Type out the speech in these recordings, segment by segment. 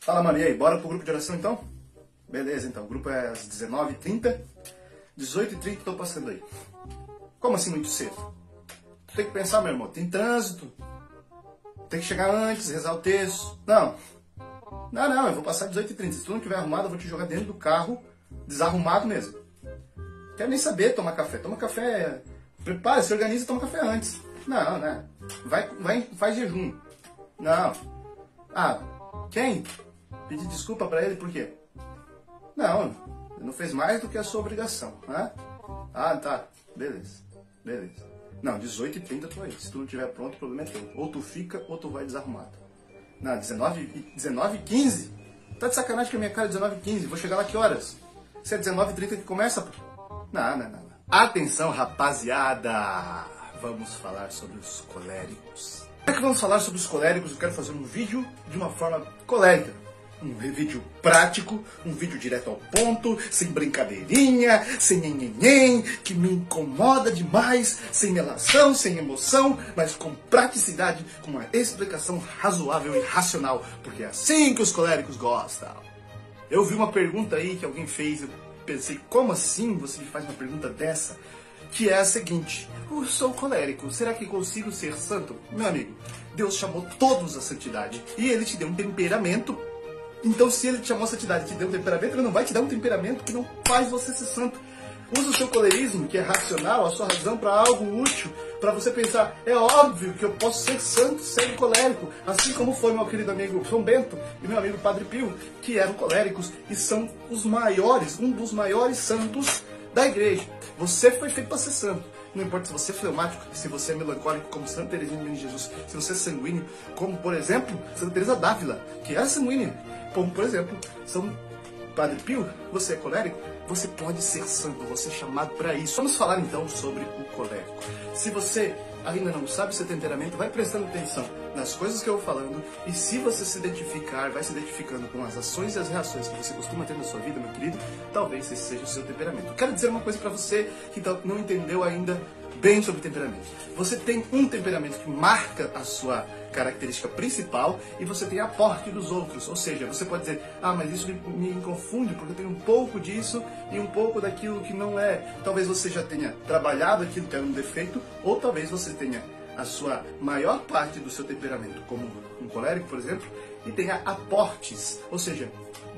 Fala, mano, e aí, bora pro grupo de oração então? Beleza, então, o grupo é às 19h30, 18h30 tô passando aí. Como assim muito cedo? Tu tem que pensar, meu irmão, tem trânsito, tem que chegar antes, rezar o texto. Não, eu vou passar 18h30, se tu não tiver arrumado eu vou te jogar dentro do carro, desarrumado mesmo. Quero nem saber tomar café, prepara, se organiza e toma café antes. Não, faz jejum. Não. Ah, quem? Pedir desculpa pra ele por quê? Não, ele não fez mais do que a sua obrigação, né? Ah, tá, beleza. Não, 18h30 eu tô aí. Se tu não estiver pronto, o problema é teu. Ou tu fica, ou tu vai desarrumado. Não, 19h15? Tá de sacanagem com a minha cara, 19h15. Vou chegar lá que horas? Se é 19h30 que começa, pô. Não. Atenção, rapaziada! Vamos falar sobre os coléricos. Já que vamos falar sobre os coléricos, eu quero fazer um vídeo de uma forma colérica. Um vídeo prático, um vídeo direto ao ponto, sem brincadeirinha, sem nhenhenhen, que me incomoda demais, sem melação, sem emoção, mas com praticidade, com uma explicação razoável e racional, porque é assim que os coléricos gostam. Eu vi uma pergunta aí que alguém fez, eu pensei, como assim você me faz uma pergunta dessa? Que é a seguinte: eu sou colérico, será que consigo ser santo? Meu amigo, Deus chamou todos à santidade e Ele te deu um temperamento. Então se Ele te chamou à santidade e te deu um temperamento, Ele não vai te dar um temperamento que não faz você ser santo. Usa o seu colerismo, que é racional, a sua razão, para algo útil, para você pensar, é óbvio que eu posso ser santo sendo colérico, assim como foi meu querido amigo São Bento e meu amigo Padre Pio, que eram coléricos e são os maiores, um dos maiores santos da igreja. Você foi feito para ser santo. Não importa se você é fleumático, se você é melancólico, como Santa Teresinha de Jesus, se você é sanguíneo, como, por exemplo, Santa Teresa d'Ávila, que era sanguínea, como, por exemplo, São Padre Pio, você é colérico, você pode ser santo, você é chamado para isso. Vamos falar então sobre o colérico. Se você ainda não sabe o seu temperamento, vai prestando atenção nas coisas que eu vou falando, e se você se identificar, vai se identificando com as ações e as reações que você costuma ter na sua vida, meu querido, talvez esse seja o seu temperamento. Quero dizer uma coisa para você que não entendeu ainda bem sobre temperamento. Você tem um temperamento que marca a sua característica principal e você tem aporte dos outros. Ou seja, você pode dizer, mas isso me confunde porque eu tenho um pouco disso e um pouco daquilo que não é. Talvez você já tenha trabalhado aquilo que era um defeito, ou talvez você tenha a sua maior parte do seu temperamento, como um colérico, por exemplo, e tenha aportes, ou seja,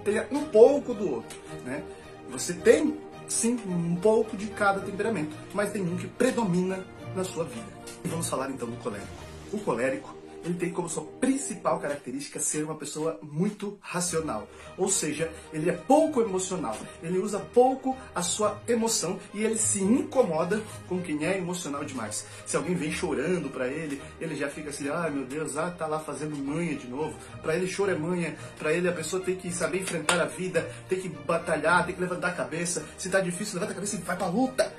tenha um pouco do outro, né? Você tem, sim, um pouco de cada temperamento, mas tem um que predomina na sua vida. E vamos falar então do colérico. O colérico, ele tem como sua principal característica ser uma pessoa muito racional. Ou seja, ele é pouco emocional, ele usa pouco a sua emoção e ele se incomoda com quem é emocional demais. Se alguém vem chorando pra ele, ele já fica assim, meu Deus, tá lá fazendo manha de novo. Pra ele choro é manha, pra ele a pessoa tem que saber enfrentar a vida, tem que batalhar, tem que levantar a cabeça. Se tá difícil, levanta a cabeça e vai pra luta.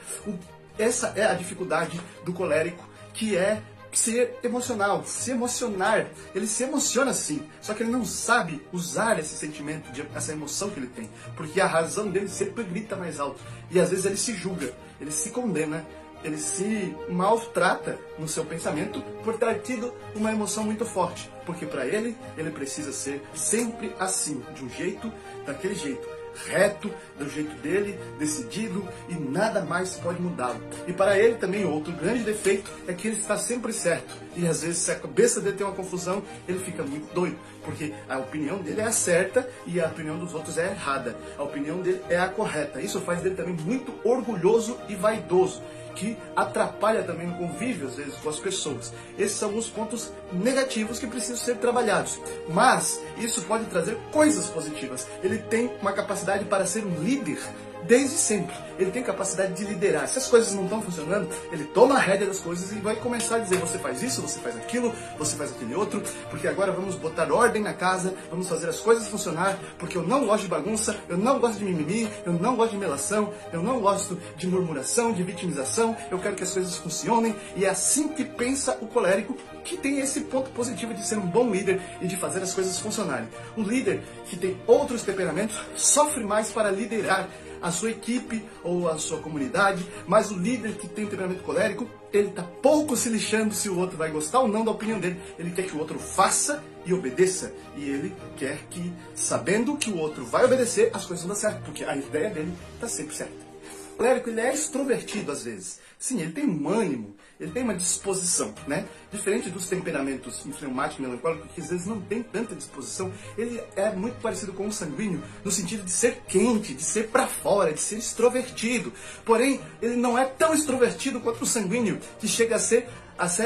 Essa é a dificuldade do colérico, que é ser emocional, se emocionar. Ele se emociona sim, só que ele não sabe usar esse sentimento, essa emoção que ele tem, porque a razão dele sempre grita mais alto, e às vezes ele se julga, ele se condena, ele se maltrata no seu pensamento por ter tido uma emoção muito forte, porque para ele precisa ser sempre assim, de um jeito, daquele jeito, reto, do jeito dele, decidido, e nada mais pode mudá-lo. E para ele também outro grande defeito é que ele está sempre certo, e às vezes se a cabeça dele tem uma confusão, ele fica muito doido, porque a opinião dele é a certa e a opinião dos outros é a errada, a opinião dele é a correta. Isso faz dele também muito orgulhoso e vaidoso, que atrapalha também o convívio, às vezes, com as pessoas. Esses são os pontos negativos que precisam ser trabalhados. Mas isso pode trazer coisas positivas. Ele tem uma capacidade para ser um líder desde sempre. Ele tem capacidade de liderar. Se as coisas não estão funcionando, ele toma a rédea das coisas e vai começar a dizer, você faz isso, você faz aquilo, você faz aquele outro, porque agora vamos botar ordem na casa, vamos fazer as coisas funcionar, porque eu não gosto de bagunça, eu não gosto de mimimi, eu não gosto de melação, eu não gosto de murmuração, de vitimização, eu quero que as coisas funcionem. E é assim que pensa o colérico, que tem esse ponto positivo de ser um bom líder e de fazer as coisas funcionarem. O líder que tem outros temperamentos sofre mais para liderar a sua equipe ou a sua comunidade, mas o líder que tem temperamento colérico, ele está pouco se lixando se o outro vai gostar ou não da opinião dele. Ele quer que o outro faça e obedeça. E ele quer que, sabendo que o outro vai obedecer, as coisas vão dar certo, porque a ideia dele está sempre certa. O colérico, ele é extrovertido às vezes. Sim, ele tem um ânimo, ele tem uma disposição, né? Diferente dos temperamentos fleumático e melancólico, que às vezes não tem tanta disposição, ele é muito parecido com o sanguíneo, no sentido de ser quente, de ser pra fora, de ser extrovertido. Porém, ele não é tão extrovertido quanto o sanguíneo, que chega a ser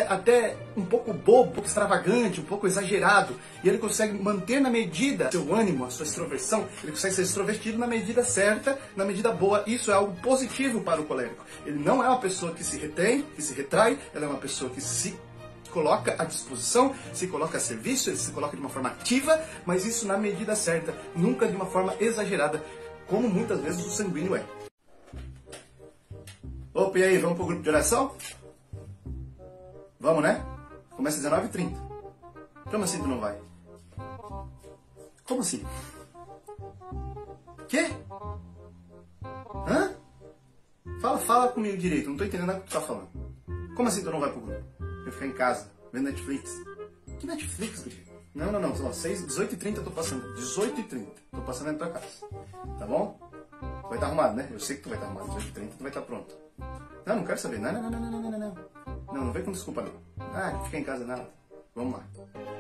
até um pouco bobo, um pouco extravagante, um pouco exagerado. E ele consegue manter na medida seu ânimo, a sua extroversão, ele consegue ser extrovertido na medida certa, na medida boa. Isso é algo positivo para o colérico. Ele não é uma pessoa que se retém, que se retrai, ela é uma pessoa que se coloca à disposição, se coloca a serviço, ele se coloca de uma forma ativa, mas isso na medida certa, nunca de uma forma exagerada, como muitas vezes o sanguíneo é. Opa, e aí, vamos para o grupo de oração? Vamos, né? Começa às 19h30. Como assim tu não vai? Como assim? Quê? Hã? Fala comigo direito, não tô entendendo nada que tu tá falando. Como assim tu não vai pro grupo? Vai ficar em casa, vendo Netflix? Que Netflix, Guri? Não. Ó, 18h30 eu tô passando. 18h30. Tô passando na tua casa. Tá bom? Vai estar arrumado, né? Eu sei que tu vai estar arrumado. 18h30 tu vai estar pronto. Não quero saber. Não vem com desculpa não. Fica em casa nada. Vamos lá.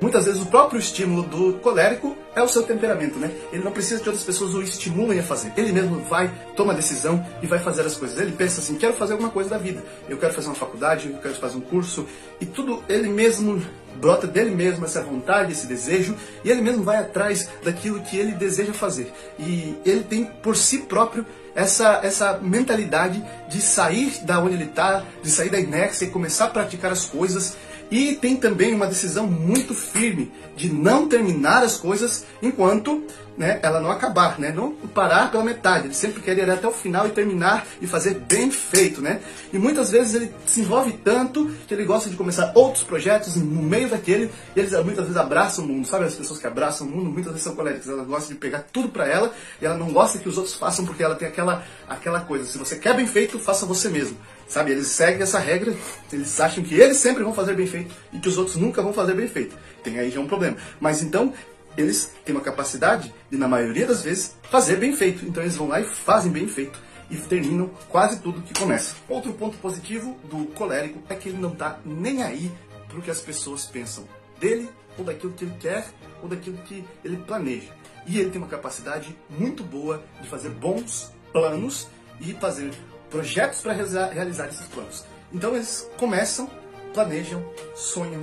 Muitas vezes o próprio estímulo do colérico é o seu temperamento, né? Ele não precisa que outras pessoas o estimulem a fazer. Ele mesmo vai, toma a decisão e vai fazer as coisas. Ele pensa assim, quero fazer alguma coisa da vida. Eu quero fazer uma faculdade, eu quero fazer um curso. E tudo ele mesmo brota dele mesmo, essa vontade, esse desejo. E ele mesmo vai atrás daquilo que ele deseja fazer. E ele tem por si próprio essa mentalidade de sair da onde ele está, de sair da inércia e começar a praticar as coisas. E tem também uma decisão muito firme de não terminar as coisas enquanto, né, ela não acabar, né? Não parar pela metade. Ele sempre quer ir até o final e terminar e fazer bem feito, né? E muitas vezes ele se envolve tanto que ele gosta de começar outros projetos no meio daquele, e eles muitas vezes abraçam o mundo. Sabe as pessoas que abraçam o mundo? Muitas vezes são coléricas. Ela gosta de pegar tudo pra ela e ela não gosta que os outros façam porque ela tem aquela coisa. Se você quer bem feito, faça você mesmo. Sabe, eles seguem essa regra, eles acham que eles sempre vão fazer bem feito e que os outros nunca vão fazer bem feito. Tem aí já um problema. Mas então, eles têm uma capacidade de, na maioria das vezes, fazer bem feito. Então eles vão lá e fazem bem feito e terminam quase tudo que começa. Outro ponto positivo do colérico é que ele não está nem aí para o que as pessoas pensam dele, ou daquilo que ele quer, ou daquilo que ele planeja. E ele tem uma capacidade muito boa de fazer bons planos e fazer projetos para realizar esses planos. Então eles começam, planejam, sonham,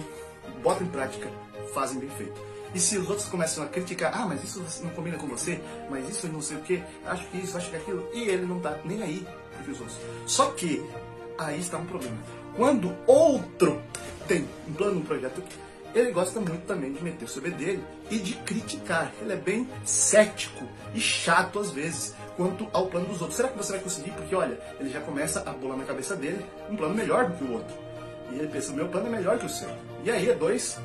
botam em prática, fazem bem feito. E se os outros começam a criticar, mas isso não combina com você, mas isso não sei o que, acho que isso, acho que aquilo, e ele não está nem aí para os outros. Só que aí está um problema. Quando outro tem um plano, um projeto, ele gosta muito também de meter sobre dele e de criticar. Ele é bem cético e chato às vezes quanto ao plano dos outros. Será que você vai conseguir? Porque olha, ele já começa a bolar na cabeça dele um plano melhor do que o outro. E ele pensa, o meu plano é melhor que o seu. E aí é dois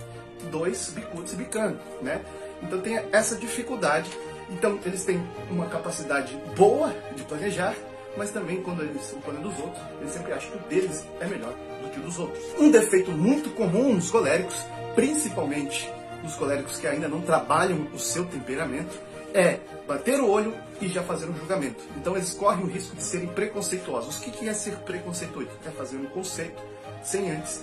bicudos se bicando, né? Então tem essa dificuldade. Então eles têm uma capacidade boa de planejar, mas também quando eles o plano dos outros, eles sempre acham que o deles é melhor do que o dos outros. Um defeito muito comum nos coléricos, principalmente nos coléricos que ainda não trabalham o seu temperamento, é bater o olho e já fazer um julgamento. Então eles correm o risco de serem preconceituosos. O que é ser preconceituoso? É fazer um conceito sem antes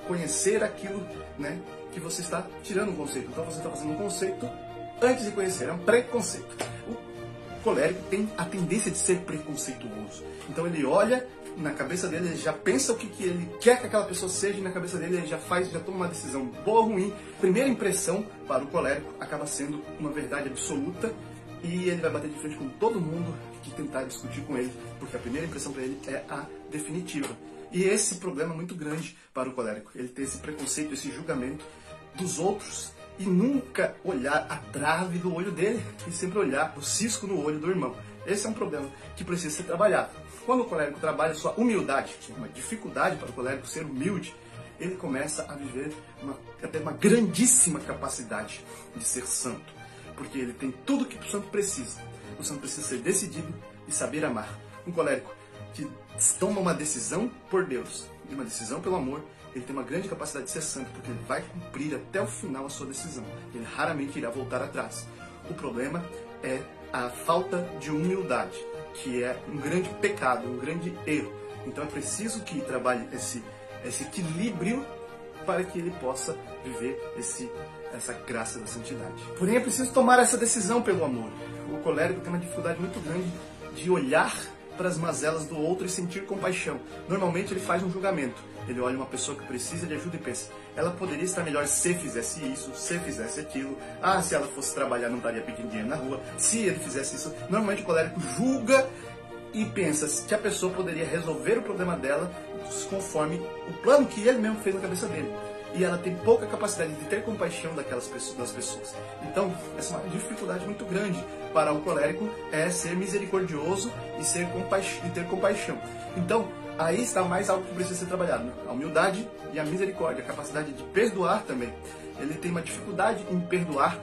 conhecer aquilo, né, que você está tirando um conceito. Então você está fazendo um conceito antes de conhecer, é um preconceito. O colérico tem a tendência de ser preconceituoso. Então ele olha, na cabeça dele ele já pensa o que ele quer que aquela pessoa seja, e na cabeça dele ele já toma uma decisão boa ou ruim. Primeira impressão para o colérico acaba sendo uma verdade absoluta e ele vai bater de frente com todo mundo que tentar discutir com ele, porque a primeira impressão para ele é a definitiva. E esse problema é muito grande para o colérico. Ele tem esse preconceito, esse julgamento dos outros e nunca olhar a trave do olho dele e sempre olhar o cisco no olho do irmão. Esse é um problema que precisa ser trabalhado. Quando o colérico trabalha sua humildade, que é uma dificuldade para o colérico ser humilde, ele começa a viver até uma grandíssima capacidade de ser santo. Porque ele tem tudo que o santo precisa. O santo precisa ser decidido e saber amar. Um colérico que toma uma decisão por Deus, e uma decisão pelo amor, ele tem uma grande capacidade de ser santo, porque ele vai cumprir até o final a sua decisão. Ele raramente irá voltar atrás. O problema é a falta de humildade, que é um grande pecado, um grande erro. Então é preciso que trabalhe esse equilíbrio para que ele possa viver essa graça da santidade. Porém, é preciso tomar essa decisão pelo amor. O colérico tem uma dificuldade muito grande de olhar para as mazelas do outro e sentir compaixão. Normalmente ele faz um julgamento. Ele olha uma pessoa que precisa de ajuda e pensa, ela poderia estar melhor se fizesse isso, se fizesse aquilo. Ah, se ela fosse trabalhar não estaria pedindo dinheiro na rua. Se ele fizesse isso. Normalmente o colérico julga e pensa que a pessoa poderia resolver o problema dela conforme o plano que ele mesmo fez na cabeça dele. E ela tem pouca capacidade de ter compaixão das pessoas. Então, essa é uma dificuldade muito grande para o colérico, é ser misericordioso e ter compaixão. Então, aí está mais algo que precisa ser trabalhado, né? A humildade e a misericórdia, a capacidade de perdoar também. Ele tem uma dificuldade em perdoar,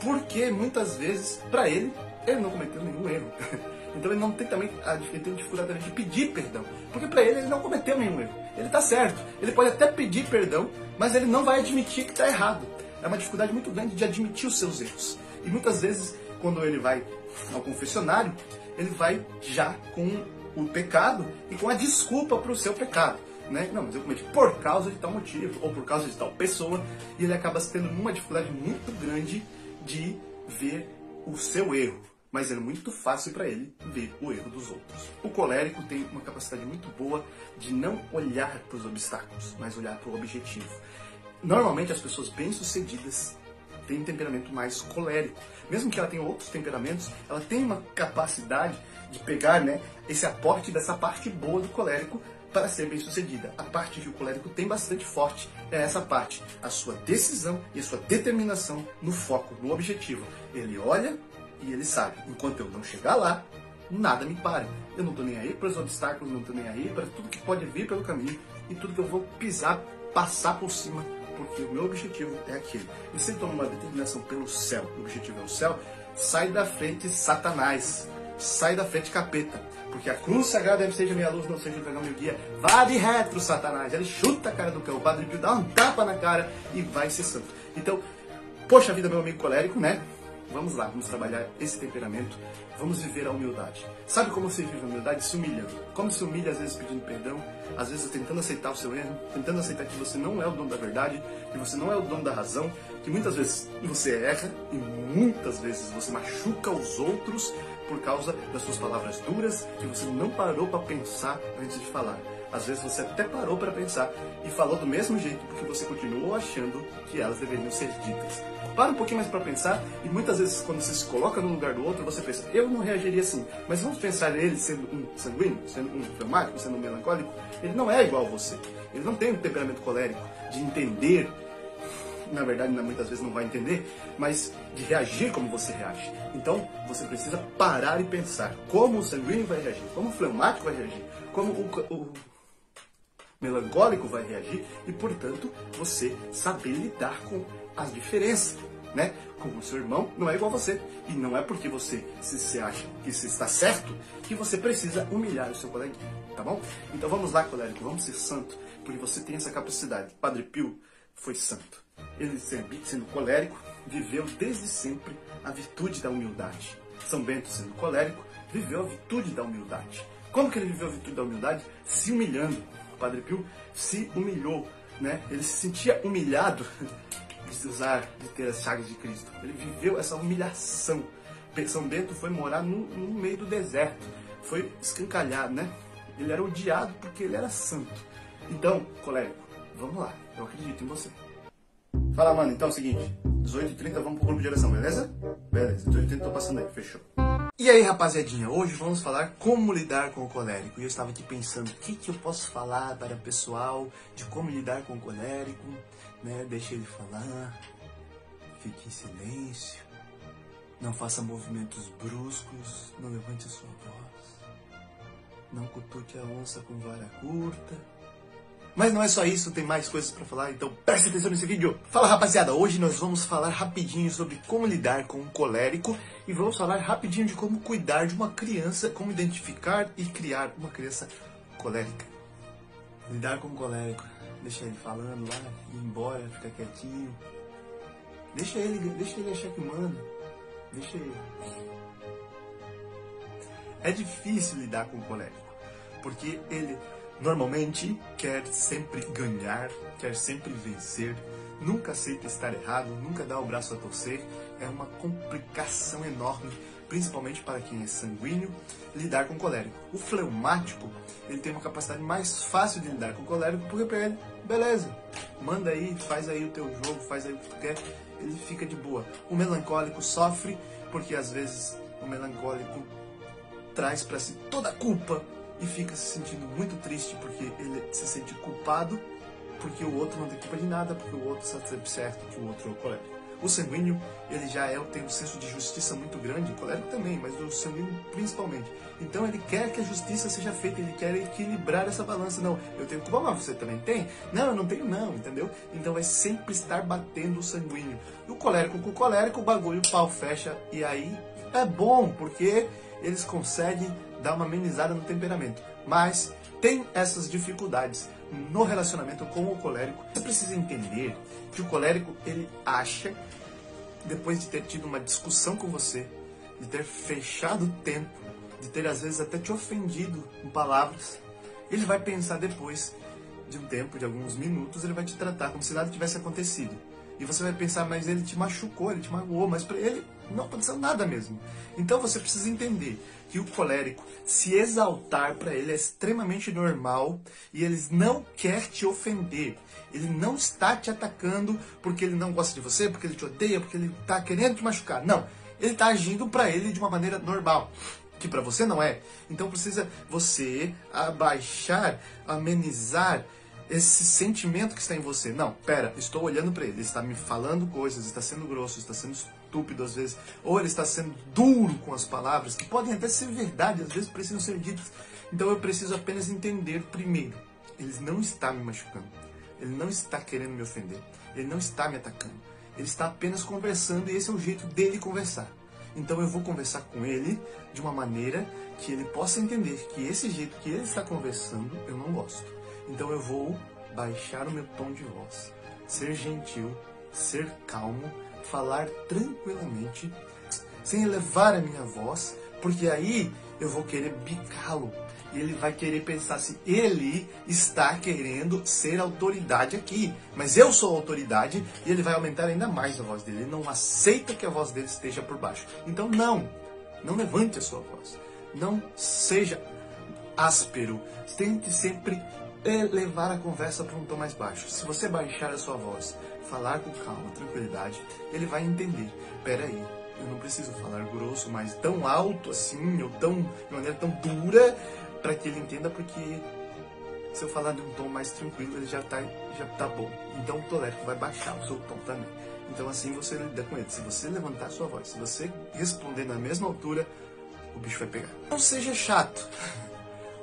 porque muitas vezes, para ele não cometeu nenhum erro. Então ele não tem também ele tem dificuldade também de pedir perdão, porque para ele não cometeu nenhum erro. Ele está certo. Ele pode até pedir perdão, mas ele não vai admitir que está errado. É uma dificuldade muito grande de admitir os seus erros. E muitas vezes, quando ele vai ao confessionário, ele vai já com o pecado e com a desculpa para o seu pecado. Né? Não, mas eu cometi por causa de tal motivo, ou por causa de tal pessoa, e ele acaba tendo uma dificuldade muito grande de ver o seu erro. Mas é muito fácil para ele ver o erro dos outros. O colérico tem uma capacidade muito boa de não olhar para os obstáculos, mas olhar para o objetivo. Normalmente as pessoas bem-sucedidas têm um temperamento mais colérico. Mesmo que ela tenha outros temperamentos, ela tem uma capacidade de pegar, né, esse aporte dessa parte boa do colérico para ser bem-sucedida. A parte que o colérico tem bastante forte é essa parte, a sua decisão e a sua determinação no foco, no objetivo. Ele olha e ele sabe, enquanto eu não chegar lá, nada me para. Eu não estou nem aí para os obstáculos, não estou nem aí para tudo que pode vir pelo caminho e tudo que eu vou pisar, passar por cima, porque o meu objetivo é aquele. E se ele toma uma determinação pelo céu, o objetivo é o céu, sai da frente Satanás, sai da frente capeta, porque a cruz sagrada deve ser a minha luz, não seja o dragão meu guia. Vá de retro, Satanás. Ele chuta a cara do cão, o Padre Pio dá um tapa na cara e vai ser santo. Então, poxa vida, meu amigo colérico, né? Vamos lá, vamos trabalhar esse temperamento, vamos viver a humildade. Sabe como se vive a humildade? Se humilhando. Como se humilha, às vezes pedindo perdão, às vezes tentando aceitar o seu erro, tentando aceitar que você não é o dono da verdade, que você não é o dono da razão, que muitas vezes você erra e muitas vezes você machuca os outros por causa das suas palavras duras, que você não parou para pensar antes de falar. Às vezes você até parou para pensar e falou do mesmo jeito porque você continuou achando que elas deveriam ser ditas. Para um pouquinho mais para pensar e muitas vezes quando você se coloca no lugar do outro, você pensa, eu não reagiria assim. Mas vamos pensar ele sendo um sanguíneo, sendo um fleumático, sendo um melancólico. Ele não é igual a você. Ele não tem um temperamento colérico de entender, na verdade muitas vezes não vai entender, mas de reagir como você reage. Então você precisa parar e pensar como o sanguíneo vai reagir, como o fleumático vai reagir, como o melancólico vai reagir e, portanto, você saber lidar com as diferenças, né? Como o seu irmão não é igual a você. E não é porque você se acha que você está certo que você precisa humilhar o seu coleguinha, tá bom? Então vamos lá, colérico, vamos ser santo, porque você tem essa capacidade. Padre Pio foi santo. Ele, sendo colérico, viveu desde sempre a virtude da humildade. São Bento, sendo colérico, viveu a virtude da humildade. Como que ele viveu a virtude da humildade? Se humilhando. O Padre Pio se humilhou, né? Ele se sentia humilhado de ter as chagas de Cristo. Ele viveu essa humilhação. São Bento foi morar no meio do deserto. Foi escancalhado, né? Ele era odiado porque ele era santo. Então, colérico, vamos lá. Eu acredito em você. Fala, mano. Então é o seguinte. 18h30 vamos pro grupo de oração, beleza? Beleza. 18h30 tô passando aí. Fechou. E aí, rapaziadinha, hoje vamos falar como lidar com o colérico. E eu estava aqui pensando, o que eu posso falar para o pessoal de como lidar com o colérico, né? Deixa ele falar, fique em silêncio, não faça movimentos bruscos, não levante a sua voz, não cutuque a onça com vara curta. Mas não é só isso, tem mais coisas para falar, então preste atenção nesse vídeo. Fala, rapaziada, hoje nós vamos falar rapidinho sobre como lidar com um colérico e vamos falar rapidinho de como cuidar de uma criança, como identificar e criar uma criança colérica. Lidar com um colérico deixa ele falando lá, ir embora, ficar quietinho. Deixa ele achar que manda. Deixa ele. É difícil lidar com o colérico, porque ele normalmente quer sempre ganhar, quer sempre vencer, nunca aceita estar errado, nunca dá o braço a torcer. É uma complicação enorme, principalmente para quem é sanguíneo, lidar com o colérico. O fleumático, ele tem uma capacidade mais fácil de lidar com o colérico, porque para ele, beleza, manda aí, faz aí o teu jogo, faz aí o que tu quer, ele fica de boa. O melancólico sofre, porque às vezes o melancólico traz para si toda a culpa e fica se sentindo muito triste porque ele se sente culpado, porque o outro não tem culpa de nada, porque o outro está sempre certo, que o outro é o colérico. O sanguíneo, ele já tem um senso de justiça muito grande, o colérico também, mas o sanguíneo principalmente. Então ele quer que a justiça seja feita, ele quer equilibrar essa balança. Não, eu tenho culpa, mas você também tem? Não, eu não tenho não, entendeu? Então vai sempre estar batendo o sanguíneo. E o colérico com o colérico, o bagulho, o pau fecha, e aí é bom, porque eles conseguem dar uma amenizada no temperamento. Mas tem essas dificuldades no relacionamento com o colérico. Você precisa entender que o colérico, ele acha, depois de ter tido uma discussão com você, de ter fechado o tempo, de ter às vezes até te ofendido em palavras, ele vai pensar depois de um tempo, de alguns minutos, ele vai te tratar como se nada tivesse acontecido. E você vai pensar, mas ele te machucou, ele te magoou, mas para ele não aconteceu nada mesmo. Então você precisa entender que o colérico, se exaltar para ele é extremamente normal e ele não quer te ofender. Ele não está te atacando porque ele não gosta de você, porque ele te odeia, porque ele está querendo te machucar. Não, ele está agindo para ele de uma maneira normal, que para você não é. Então precisa você abaixar, amenizar esse sentimento que está em você. Não, pera, estou olhando para ele, ele está me falando coisas, está sendo grosso, está sendo estúpido às vezes, ou ele está sendo duro com as palavras, que podem até ser verdade, às vezes precisam ser ditas. Então eu preciso apenas entender primeiro, ele não está me machucando, ele não está querendo me ofender, ele não está me atacando, ele está apenas conversando e esse é o jeito dele conversar. Então eu vou conversar com ele de uma maneira que ele possa entender que esse jeito que ele está conversando eu não gosto. Então eu vou baixar o meu tom de voz, ser gentil, ser calmo, falar tranquilamente, sem elevar a minha voz, porque aí eu vou querer bicá-lo. E ele vai querer pensar assim, ele está querendo ser autoridade aqui, mas eu sou autoridade, e ele vai aumentar ainda mais a voz dele. Ele não aceita que a voz dele esteja por baixo. Então não levante a sua voz, não seja áspero, tente sempre levar a conversa para um tom mais baixo. Se você baixar a sua voz, falar com calma, tranquilidade, ele vai entender. Peraí, eu não preciso falar grosso, mas tão alto assim, ou de maneira tão dura, para que ele entenda, porque se eu falar de um tom mais tranquilo, ele já tá bom. Então o colérico vai baixar o seu tom também. Então assim você lida com ele. Se você levantar a sua voz, se você responder na mesma altura, o bicho vai pegar. Não seja chato.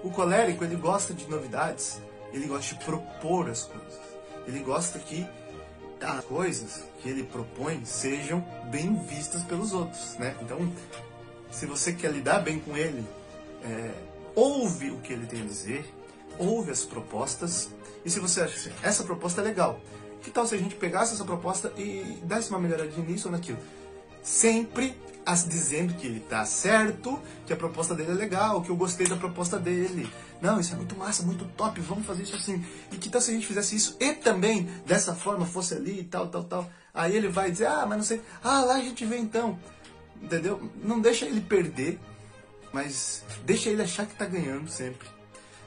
O colérico, ele gosta de novidades, ele gosta de propor as coisas. Ele gosta que as coisas que ele propõe sejam bem vistas pelos outros, né? Então, se você quer lidar bem com ele, ouve o que ele tem a dizer, ouve as propostas, e se você acha que essa proposta é legal, que tal se a gente pegasse essa proposta e desse uma melhoradinha nisso ou naquilo? Sempre dizendo que ele tá certo, que a proposta dele é legal, que eu gostei da proposta dele. Não, isso é muito massa, muito top, vamos fazer isso assim. E que tal se a gente fizesse isso e também dessa forma fosse ali e tal. Aí ele vai dizer, mas não sei, lá a gente vê então. Entendeu? Não deixa ele perder, mas deixa ele achar que tá ganhando sempre.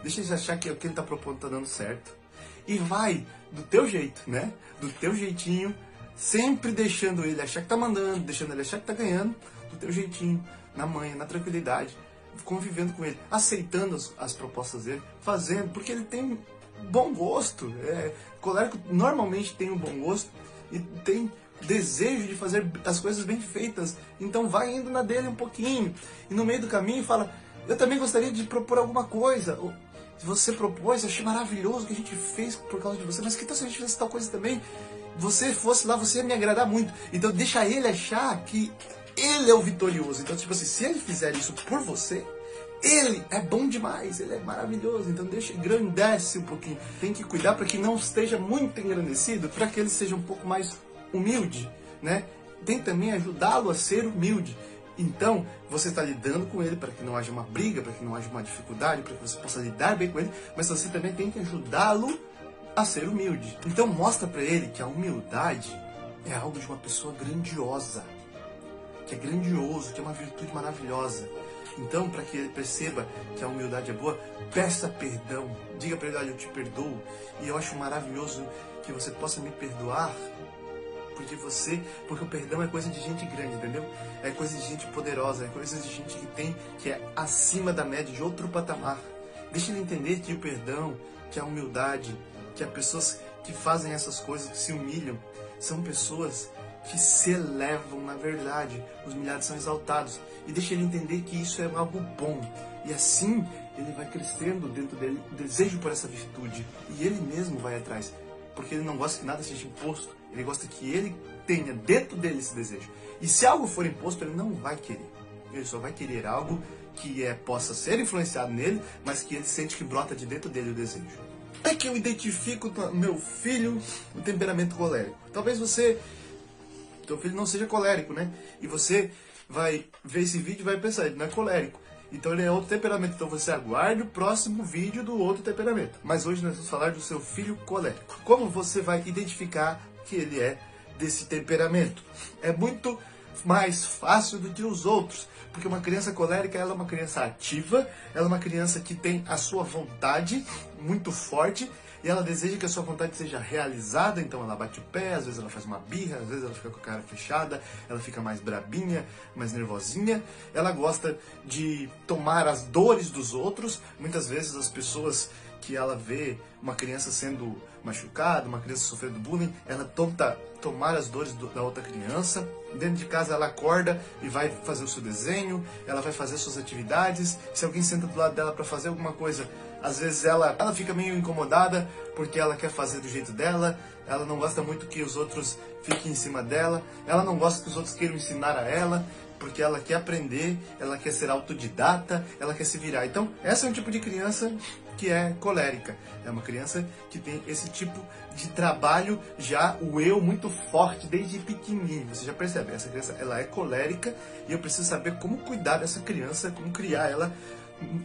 Deixa ele achar que o que ele tá propondo tá dando certo. E vai do teu jeito, né? Do teu jeitinho, sempre deixando ele achar que tá mandando, deixando ele achar que tá ganhando, do teu jeitinho, na manha, na tranquilidade, convivendo com ele, aceitando as propostas dele, fazendo, porque ele tem bom gosto. Colérico normalmente tem um bom gosto e tem desejo de fazer as coisas bem feitas, então vai indo na dele um pouquinho, e no meio do caminho fala, eu também gostaria de propor alguma coisa, se você propôs, achei maravilhoso o que a gente fez por causa de você, mas que tal se a gente fizesse tal coisa também? Você fosse lá, você ia me agradar muito. Então deixa ele achar que ele é o vitorioso. Então, tipo assim, se ele fizer isso por você, Ele é bom demais, ele é maravilhoso, então deixa, engrandece um pouquinho. Tem que cuidar para que não esteja muito engrandecido, para que ele seja um pouco mais humilde, né? Tem também ajudá-lo a ser humilde. Então, você está lidando com ele para que não haja uma briga, para que não haja uma dificuldade, para que você possa lidar bem com ele, mas você também tem que ajudá-lo a ser humilde. Então, mostra para ele que a humildade é algo de uma pessoa grandiosa, que é grandioso, que é uma virtude maravilhosa. Então, para que ele perceba que a humildade é boa, peça perdão. Diga para ele, olha, eu te perdoo. E eu acho maravilhoso que você possa me perdoar. Porque o perdão é coisa de gente grande, entendeu? É coisa de gente poderosa, é coisa de gente que é acima da média, de outro patamar. Deixa ele entender que o perdão, que a humildade, que as pessoas que fazem essas coisas, que se humilham, são pessoas que se elevam na verdade. Os humilhados são exaltados. E deixa ele entender que isso é algo bom. E assim ele vai crescendo dentro dele o desejo por essa virtude. E ele mesmo vai atrás. Porque ele não gosta que nada seja imposto. Ele gosta que ele tenha dentro dele esse desejo. E se algo for imposto, ele não vai querer. Ele só vai querer algo que possa ser influenciado nele, mas que ele sente que brota de dentro dele o desejo. É que eu identifico no meu filho o temperamento colérico. Talvez teu filho não seja colérico, né? E você vai ver esse vídeo e vai pensar, ele não é colérico. Então ele é outro temperamento. Então você aguarde o próximo vídeo do outro temperamento. Mas hoje nós vamos falar do seu filho colérico. Como você vai identificar que ele é desse temperamento? É muito mais fácil do que os outros. Porque uma criança colérica, ela é uma criança ativa, ela é uma criança que tem a sua vontade muito forte, e ela deseja que a sua vontade seja realizada, então ela bate o pé, às vezes ela faz uma birra, às vezes ela fica com a cara fechada, ela fica mais brabinha, mais nervosinha, ela gosta de tomar as dores dos outros. Muitas vezes as pessoas que ela vê uma criança sendo machucada, uma criança sofrendo bullying, ela tenta tomar as dores da outra criança. Dentro de casa ela acorda e vai fazer o seu desenho, ela vai fazer suas atividades. Se alguém senta do lado dela para fazer alguma coisa, às vezes ela fica meio incomodada porque ela quer fazer do jeito dela, ela não gosta muito que os outros fiquem em cima dela, ela não gosta que os outros queiram ensinar a ela, porque ela quer aprender, ela quer ser autodidata, ela quer se virar. Então, essa é um tipo de criança que é colérica. É uma criança que tem esse tipo de trabalho, já o eu muito forte desde pequenininho. Você já percebe, essa criança ela é colérica e eu preciso saber como cuidar dessa criança, como criar ela,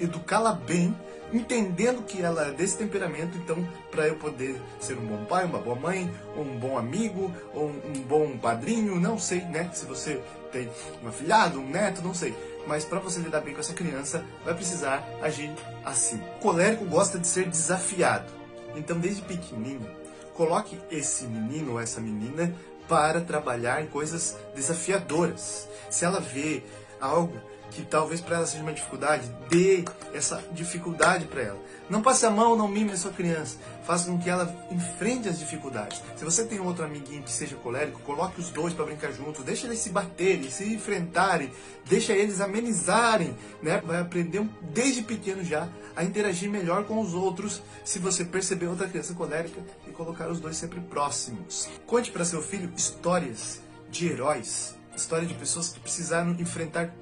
educá-la bem, entendendo que ela é desse temperamento, então para eu poder ser um bom pai, uma boa mãe, ou um bom amigo, ou um bom padrinho, não sei, né? Se você tem um afilhado, um neto, não sei. Mas para você lidar bem com essa criança, vai precisar agir assim. O colérico gosta de ser desafiado. Então, desde pequenininho, coloque esse menino ou essa menina para trabalhar em coisas desafiadoras. Se ela vê algo que talvez para ela seja uma dificuldade, dê essa dificuldade para ela. Não passe a mão, não mime a sua criança. Faça com que ela enfrente as dificuldades. Se você tem outro amiguinho que seja colérico, coloque os dois para brincar juntos. Deixa eles se baterem, se enfrentarem. Deixa eles amenizarem, né? Vai aprender desde pequeno já a interagir melhor com os outros. Se você perceber outra criança colérica e colocar os dois sempre próximos. Conte para seu filho histórias de heróis. História de pessoas que precisaram enfrentar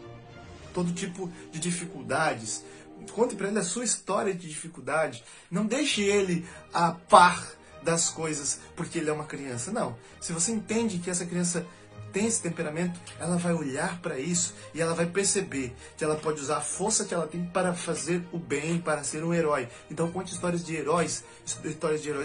todo tipo de dificuldades. Conte para ele a sua história de dificuldade. Não deixe ele a par das coisas porque ele é uma criança. Não. Se você entende que essa criança tem esse temperamento, ela vai olhar para isso e ela vai perceber que ela pode usar a força que ela tem para fazer o bem, para ser um herói. Então conte histórias de heróis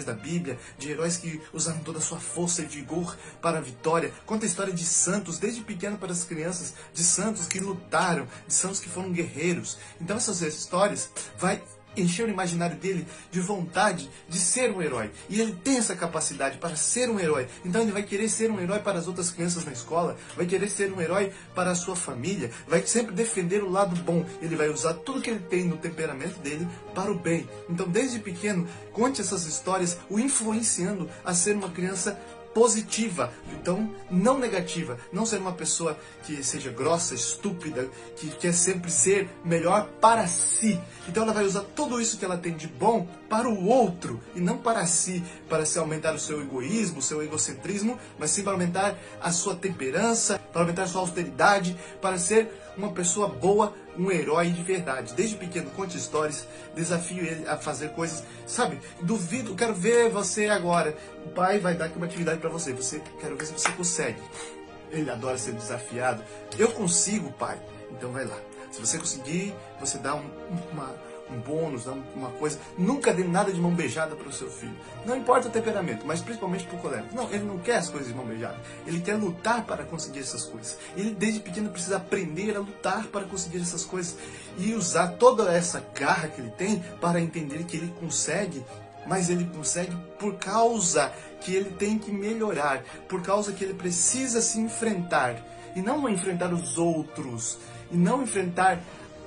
da Bíblia, de heróis que usaram toda a sua força e vigor para a vitória. Conta a história de santos, desde pequeno para as crianças, de santos que lutaram, de santos que foram guerreiros. Então essas histórias vai encher o imaginário dele de vontade de ser um herói. E ele tem essa capacidade para ser um herói. Então ele vai querer ser um herói para as outras crianças na escola, vai querer ser um herói para a sua família, vai sempre defender o lado bom. Ele vai usar tudo que ele tem no temperamento dele para o bem. Então desde pequeno, conte essas histórias, o influenciando a ser uma criança positiva, então não negativa, não ser uma pessoa que seja grossa, estúpida, que quer sempre ser melhor para si. Então ela vai usar tudo isso que ela tem de bom para o outro e não para si, para se aumentar o seu egoísmo, o seu egocentrismo, mas sim para aumentar a sua temperança, para aumentar a sua austeridade, para ser uma pessoa boa um herói de verdade. Desde pequeno, conte histórias, desafio ele a fazer coisas, sabe? Duvido, quero ver você agora. O pai vai dar aqui uma atividade para você. Quero ver se você consegue. Ele adora ser desafiado. Eu consigo, pai. Então vai lá. Se você conseguir, você dá um bônus, dá uma coisa. Nunca dê nada de mão beijada para o seu filho. Não importa o temperamento, mas principalmente para o colega. Não, ele não quer as coisas de mão beijada. Ele quer lutar para conseguir essas coisas. Ele desde pequeno precisa aprender a lutar para conseguir essas coisas. E usar toda essa garra que ele tem para entender que ele consegue. Mas ele consegue por causa que ele tem que melhorar. Por causa que ele precisa se enfrentar. E não enfrentar os outros. E não enfrentar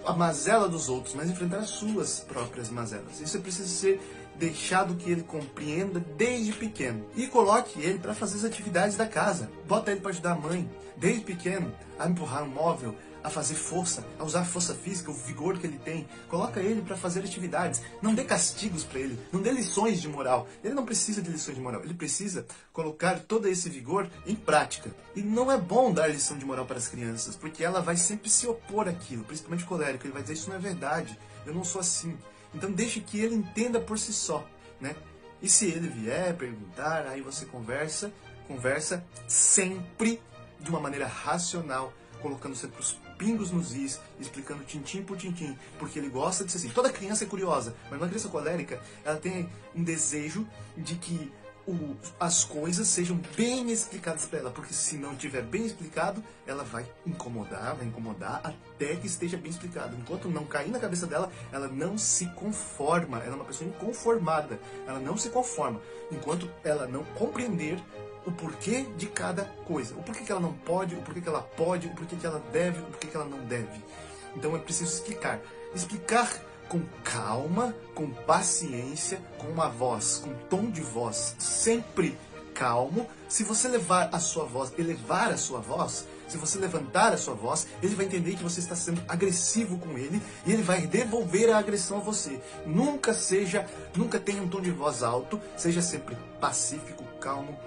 a mazela dos outros, mas enfrentar as suas próprias mazelas. Isso precisa ser deixado que ele compreenda desde pequeno. E coloque ele para fazer as atividades da casa. Bota ele para ajudar a mãe, desde pequeno, a empurrar um móvel, a fazer força, a usar a força física, o vigor que ele tem. Coloca ele para fazer atividades. Não dê castigos para ele, não dê lições de moral. Ele não precisa de lições de moral, ele precisa colocar todo esse vigor em prática. E não é bom dar lição de moral para as crianças, porque ela vai sempre se opor àquilo, principalmente o colérico. Ele vai dizer, isso não é verdade, eu não sou assim. Então deixe que ele entenda por si só, né? E se ele vier perguntar, aí você conversa sempre de uma maneira racional, colocando sempre os pingos nos is, explicando tintim por tintim, porque ele gosta de ser assim. Toda criança é curiosa, mas uma criança colérica, ela tem um desejo de que as coisas sejam bem explicadas para ela, porque se não tiver bem explicado, ela vai incomodar até que esteja bem explicado. Enquanto não cair na cabeça dela, ela não se conforma, ela é uma pessoa inconformada, ela não se conforma, enquanto ela não compreender o porquê de cada coisa, o porquê que ela não pode, o porquê que ela pode, o porquê que ela deve, o porquê que ela não deve. Então é preciso explicar com calma, com paciência, com uma voz, com um tom de voz sempre calmo. Se você elevar a sua voz, se você levantar a sua voz, ele vai entender que você está sendo agressivo com ele e ele vai devolver a agressão a você. Nunca tenha um tom de voz alto, seja sempre pacífico, calmo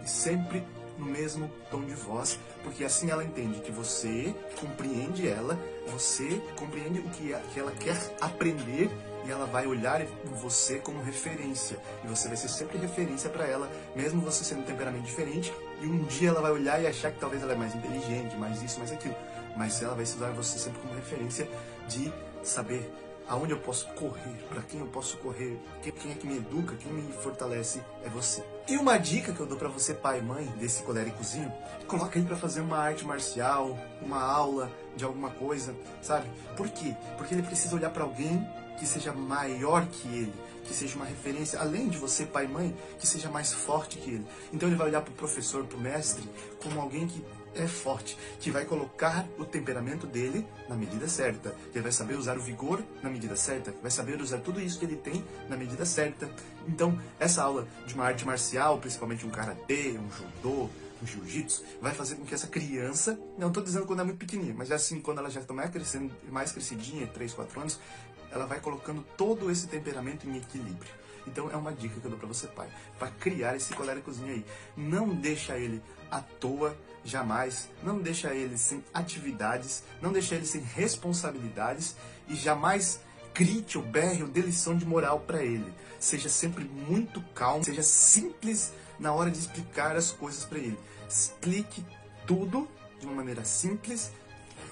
e sempre no mesmo tom de voz, porque assim ela entende que você compreende ela, você compreende o que ela quer aprender e ela vai olhar você como referência. E você vai ser sempre referência para ela, mesmo você sendo um temperamento diferente. E um dia ela vai olhar e achar que talvez ela é mais inteligente, mais isso, mais aquilo. Mas ela vai usar você sempre como referência de saber aonde eu posso correr, para quem eu posso correr, quem é que me educa, quem me fortalece é você. E uma dica que eu dou para você, pai e mãe, desse coléricozinho, coloca ele para fazer uma arte marcial, uma aula de alguma coisa, sabe? Por quê? Porque ele precisa olhar para alguém que seja maior que ele, que seja uma referência, além de você, pai e mãe, que seja mais forte que ele. Então ele vai olhar para o professor, para o mestre, como alguém que é forte, que vai colocar o temperamento dele na medida certa, que ele vai saber usar o vigor na medida certa, vai saber usar tudo isso que ele tem na medida certa. Então, essa aula de uma arte marcial, principalmente um karatê, um judô, um jiu-jitsu, vai fazer com que essa criança, não estou dizendo quando é muito pequenininha, mas assim, quando ela já está mais crescidinha, 3, 4 anos, ela vai colocando todo esse temperamento em equilíbrio. Então é uma dica que eu dou para você, pai, para criar esse coléricozinho aí. Não deixa ele à toa, jamais. Não deixa ele sem atividades, não deixa ele sem responsabilidades e jamais grite ou berre ou dê lição de moral para ele. Seja sempre muito calmo, seja simples na hora de explicar as coisas para ele. Explique tudo de uma maneira simples,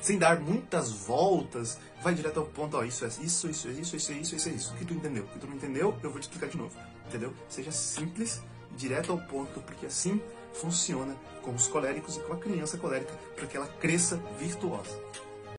sem dar muitas voltas, vai direto ao ponto, ó, isso é isso, isso é isso, isso é isso, isso é isso. O que tu entendeu? O que tu não entendeu, eu vou te explicar de novo, entendeu? Seja simples, direto ao ponto, porque assim funciona com os coléricos e com a criança colérica, para que ela cresça virtuosa.